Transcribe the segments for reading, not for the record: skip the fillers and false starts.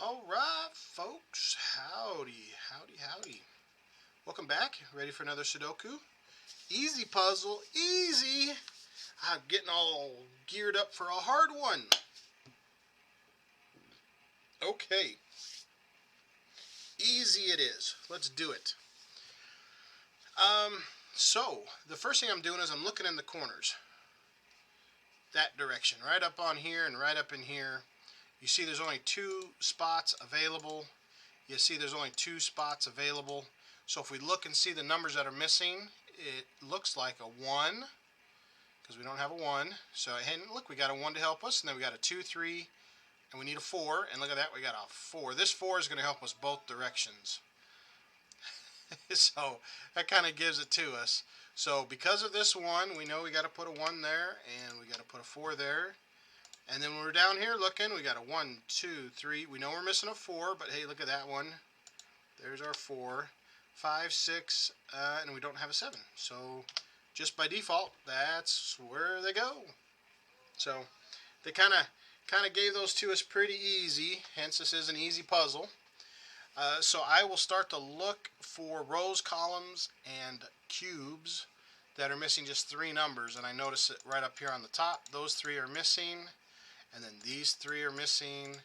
All right, folks. Howdy, howdy, howdy. Welcome back. Ready for another Sudoku? Easy puzzle, easy. I'm getting all geared up for a hard one. Okay. Easy it is. Let's do it. So, the first thing I'm doing is I'm looking in the corners. That direction. Right up on here and right up in here. You see there's only two spots available. You see there's only two spots available. So if we look and see the numbers that are missing, it looks like a 1, because we don't have a 1. So and look, we got a 1 to help us, and then we got a 2, 3, and we need a 4. And look at that, we got a 4. This 4 is going to help us both directions. So that kind of gives it to us. So because of this 1, we know we got to put a 1 there, and we got to put a 4 there. And then when we're down here looking, we got a 1, 2, 3. We know we're missing a 4, but hey, look at that one. There's our 4, 5, 6, and we don't have a 7. So just by default, that's where they go. So they kind of gave those to us pretty easy. Hence, this is an easy puzzle. So I will start to look for rows, columns, and cubes that are missing just 3 numbers. And I notice it right up here on the top. Those 3 are missing. And then these 3 are missing.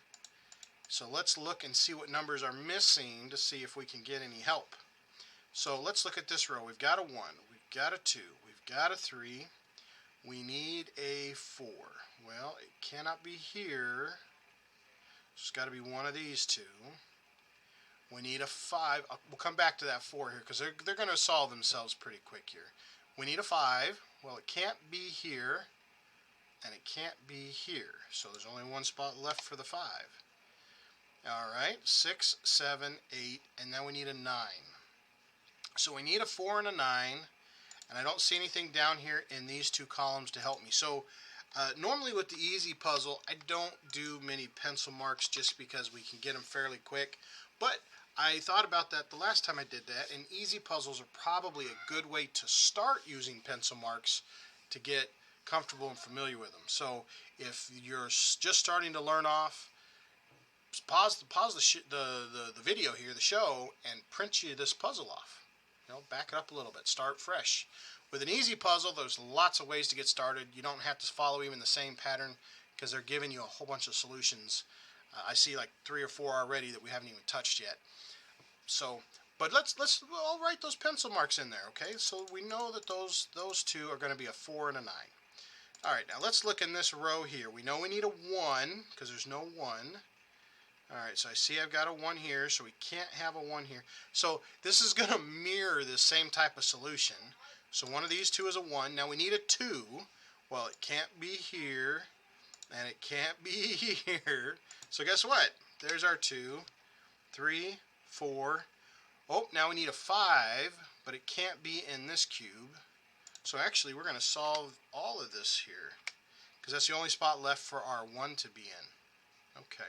So let's look and see what numbers are missing to see if we can get any help. So let's look at this row. We've got a 1, we've got a 2, we've got a 3. We need a 4. Well, it cannot be here. It's got to be one of these 2. We need a 5. We'll come back to that 4 here because they're going to solve themselves pretty quick here. We need a 5. Well, it can't be here. And it can't be here. So there's only one spot left for the 5. Alright, 6, 7, 8, and now we need a 9. So we need a 4 and a 9, and I don't see anything down here in these 2 columns to help me. So normally with the easy puzzle, I don't do many pencil marks just because we can get them fairly quick. But I thought about that the last time I did that, and easy puzzles are probably a good way to start using pencil marks to get comfortable and familiar with them. So if you're just starting to learn off, pause the video here, the show, and print you this puzzle off. Back it up a little bit. Start fresh. With an easy puzzle, there's lots of ways to get started. You don't have to follow even the same pattern because they're giving you a whole bunch of solutions. I see like 3 or 4 already that we haven't even touched yet. So, but I'll write those pencil marks in there, okay? So we know that those 2 are going to be a 4 and a 9. All right, now let's look in this row here. We know we need a 1 because there's no 1. All right, so I see I've got a 1 here, so we can't have a 1 here. So this is going to mirror the same type of solution. So one of these 2 is a 1. Now we need a 2. Well, it can't be here, and it can't be here. So guess what? There's our 2, 3, 4. Oh, now we need a 5, but it can't be in this cube. So actually, we're going to solve all of this here because that's the only spot left for our 1 to be in. Okay,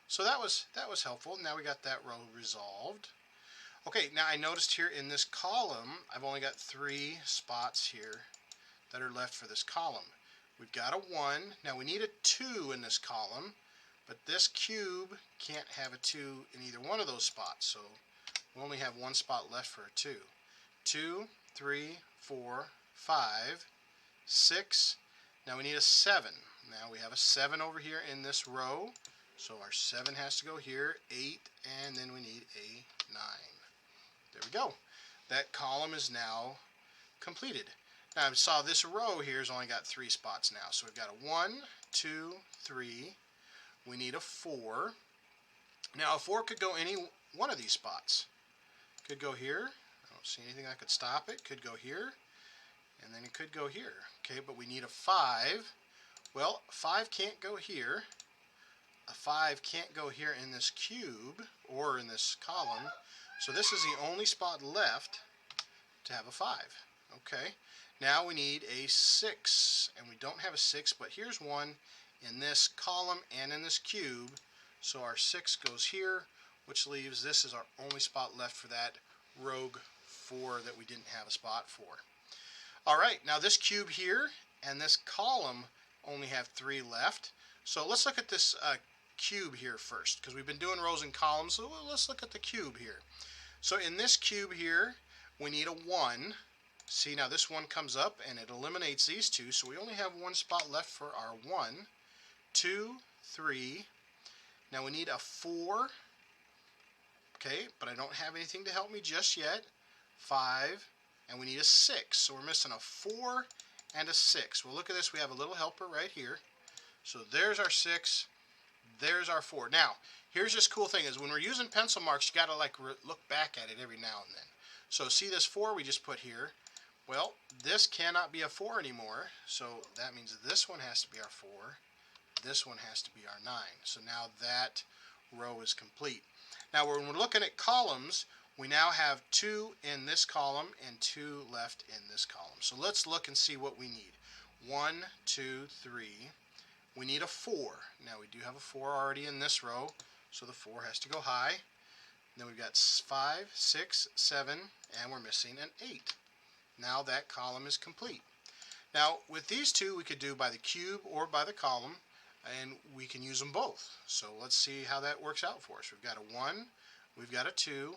so that was helpful. Now we got that row resolved. Okay, now I noticed here in this column, I've only got 3 spots here that are left for this column. We've got a 1. Now we need a 2 in this column, but this cube can't have a 2 in either one of those spots. So we only have 1 spot left for a 2. 2, 3, 4, 5, 6. Now we need a 7. Now we have a 7 over here in this row. So our 7 has to go here. 8, and then we need a 9. There we go. That column is now completed. Now I saw this row here has only got 3 spots now. So we've got a 1, 2, 3. We need a 4. Now a 4 could go any one of these spots. Could go here. I don't see anything that could stop it. Could go here. And then it could go here. Okay, but we need a 5. Well, 5 can't go here. A 5 can't go here in this cube or in this column. So this is the only spot left to have a 5. Okay, now we need a 6. And we don't have a 6, but here's one in this column and in this cube. So our 6 goes here, which leaves this is our only spot left for that rogue 4 that we didn't have a spot for. All right, now this cube here and this column only have 3 left. So let's look at this cube here first, because we've been doing rows and columns, so let's look at the cube here. So in this cube here, we need a 1. See, now this 1 comes up and it eliminates these two, so we only have one spot left for our 1, 2, 3. Now we need a 4. Okay, but I don't have anything to help me just yet. 5, and we need a 6. So we're missing a 4 and a 6. Well, look at this. We have a little helper right here. So there's our 6. There's our 4. Now, here's this cool thing is when we're using pencil marks, you got to like look back at it every now and then. So see this 4 we just put here? Well, this cannot be a 4 anymore. So that means this one has to be our 4. This one has to be our 9. So now that row is complete. Now when we're looking at columns, we now have 2 in this column and 2 left in this column. So let's look and see what we need. 1, 2, 3. We need a 4. Now we do have a 4 already in this row, so the 4 has to go high. And then we've got 5, 6, 7, and we're missing an 8. Now that column is complete. Now with these two we could do by the cube or by the column, and we can use them both. So let's see how that works out for us. We've got a 1, we've got a 2,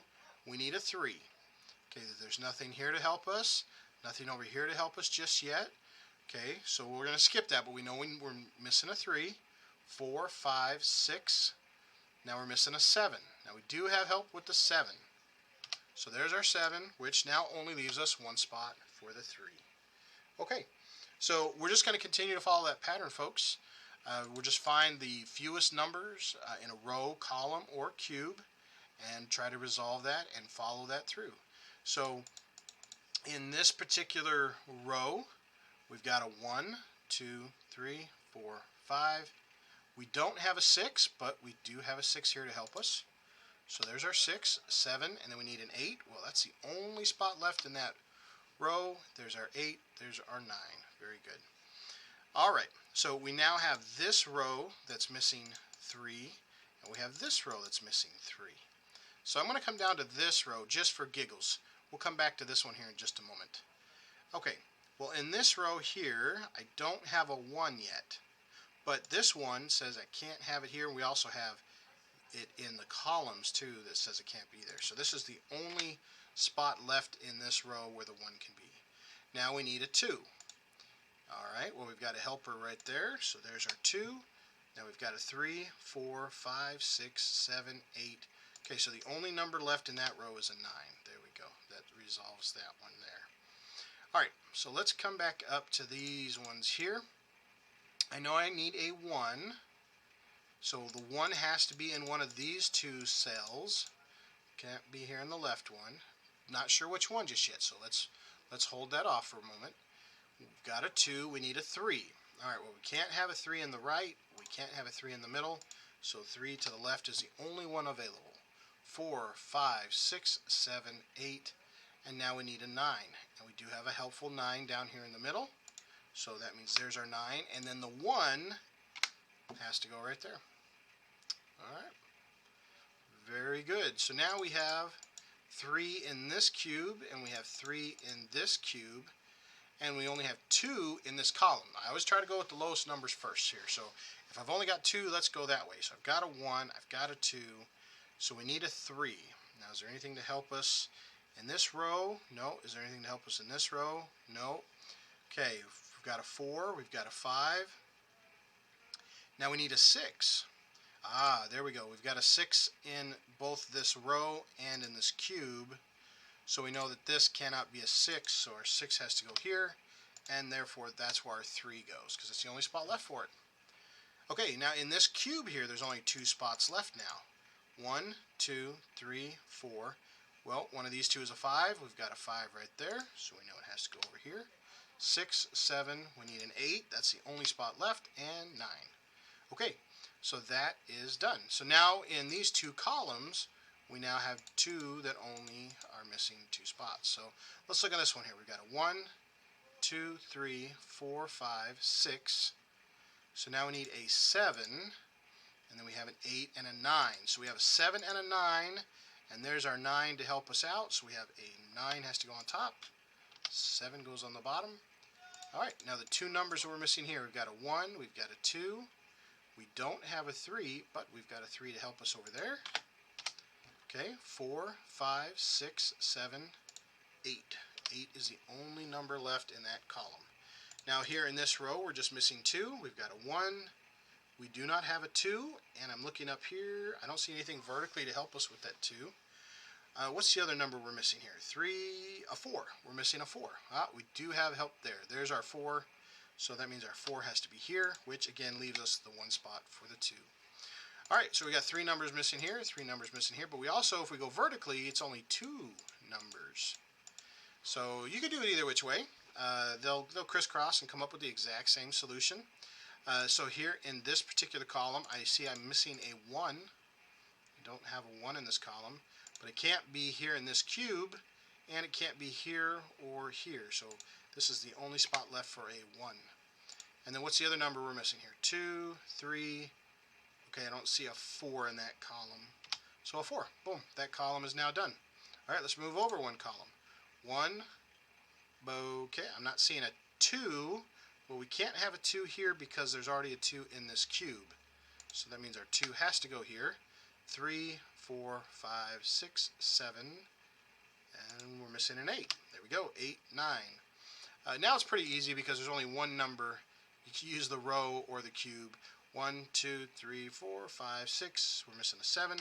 we need a 3. Okay, there's nothing here to help us, nothing over here to help us just yet. Okay, so we're going to skip that, but we know we're missing a 3, 4, 5, 6. Now we're missing a 7. Now we do have help with the 7. So there's our 7, which now only leaves us one spot for the 3. Okay, so we're just going to continue to follow that pattern, folks. We'll just find the fewest numbers in a row, column, or cube, and try to resolve that and follow that through. So in this particular row, we've got a 1, 2, 3, 4, 5. We don't have a 6, but we do have a 6 here to help us. So there's our 6, 7, and then we need an 8. Well, that's the only spot left in that row. There's our 8, there's our 9. Very good. All right, so we now have this row that's missing 3, and we have this row that's missing 3. So I'm going to come down to this row just for giggles. We'll come back to this one here in just a moment. Okay, well in this row here, I don't have a 1 yet, but this one says I can't have it here. We also have it in the columns too that says it can't be there. So this is the only spot left in this row where the 1 can be. Now we need a 2. Alright, well we've got a helper right there, so there's our 2. Now we've got a 3, 4, 5, 6, 7, 8. Okay, so the only number left in that row is a 9. There we go. That resolves that one there. Alright, so let's come back up to these ones here. I know I need a 1, so the 1 has to be in one of these two cells. Can't be here in the left one. Not sure which one just yet, so let's hold that off for a moment. We've got a 2, we need a 3. Alright, well we can't have a 3 in the right, we can't have a 3 in the middle, so 3 to the left is the only one available. 4, 5, 6, 7, 8, and now we need a 9. And we do have a helpful 9 down here in the middle, so that means there's our 9, and then the 1 has to go right there. Alright, very good. So now we have 3 in this cube, and we have 3 in this cube, and we only have 2 in this column. I always try to go with the lowest numbers first here. So if I've only got 2, let's go that way. So I've got a 1, I've got a 2, so we need a 3. Now is there anything to help us in this row? No. Is there anything to help us in this row? No. Okay, we've got a 4, we've got a 5. Now we need a 6. Ah, there we go. We've got a 6 in both this row and in this cube. So we know that this cannot be a 6, so our 6 has to go here, and therefore that's where our 3 goes, because it's the only spot left for it. Okay, now in this cube here, there's only 2 spots left now. 1, 2, 3, 4. Well, one of these two is a 5. We've got a 5 right there, so we know it has to go over here. 6, 7, we need an 8. That's the only spot left, and 9. Okay, so that is done. So now in these 2 columns, we now have 2 that only are missing 2 spots. So let's look at this one here. We've got a 1, 2, 3, 4, 5, 6. So now we need a 7, and then we have an 8 and a 9. So we have a 7 and a 9, and there's our 9 to help us out. So we have a 9 has to go on top, 7 goes on the bottom. All right, now the 2 numbers that we're missing here, we've got a 1, we've got a 2, We don't have a 3, but we've got a 3 to help us over there. Okay, 4, 5, 6, 7, 8. 8 is the only number left in that column. Now here in this row, we're just missing 2. We've got a 1. We do not have a 2, and I'm looking up here. I don't see anything vertically to help us with that 2. What's the other number we're missing here? 3, a 4. We're missing a 4. We do have help there. There's our 4. So that means our 4 has to be here, which again leaves us the 1 spot for the 2. All right, so we got 3 numbers missing here, 3 numbers missing here, but we also, if we go vertically, it's only 2 numbers. So you can do it either which way. They'll crisscross and come up with the exact same solution. So here in this particular column, I see I'm missing a 1. I don't have a 1 in this column, but it can't be here in this cube, and it can't be here or here. So this is the only spot left for a 1. And then what's the other number we're missing here? 2, 3. Okay, I don't see a 4 in that column. So a 4. Boom. That column is now done. All right, let's move over 1 column. 1. Okay, I'm not seeing a 2. Well, we can't have a 2 here because there's already a 2 in this cube. So that means our 2 has to go here. 3, 4, 5, 6, 7. And we're missing an 8. There we go. 8, 9. Now it's pretty easy because there's only one number. You can use the row or the cube. 1, 2, 3, 4, 5, 6. We're missing a 7.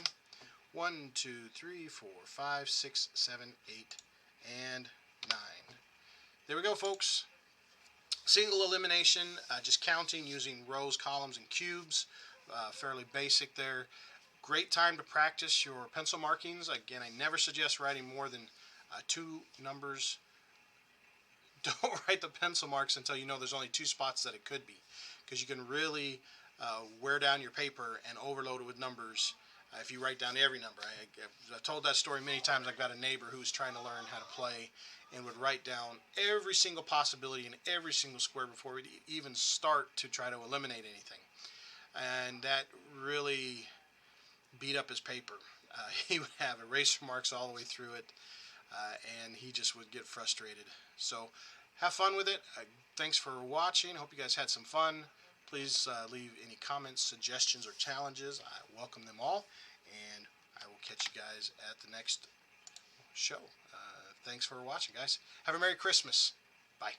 1, 2, 3, 4, 5, 6, 7, 8, and 9. There we go, folks. Single elimination, just counting using rows, columns, and cubes. Fairly basic there. Great time to practice your pencil markings. Again, I never suggest writing more than 2 numbers. Don't write the pencil marks until you know there's only 2 spots that it could be, because you can really wear down your paper and overload it with numbers if you write down every number. I've told that story many times. I've got a neighbor who was trying to learn how to play and would write down every single possibility in every single square before we'd even start to try to eliminate anything. And that really beat up his paper. He would have eraser marks all the way through it, and he just would get frustrated. So have fun with it. Thanks for watching. Hope you guys had some fun. Please leave any comments, suggestions, or challenges. I welcome them all, and I will catch you guys at the next show. Thanks for watching, guys. Have a Merry Christmas. Bye.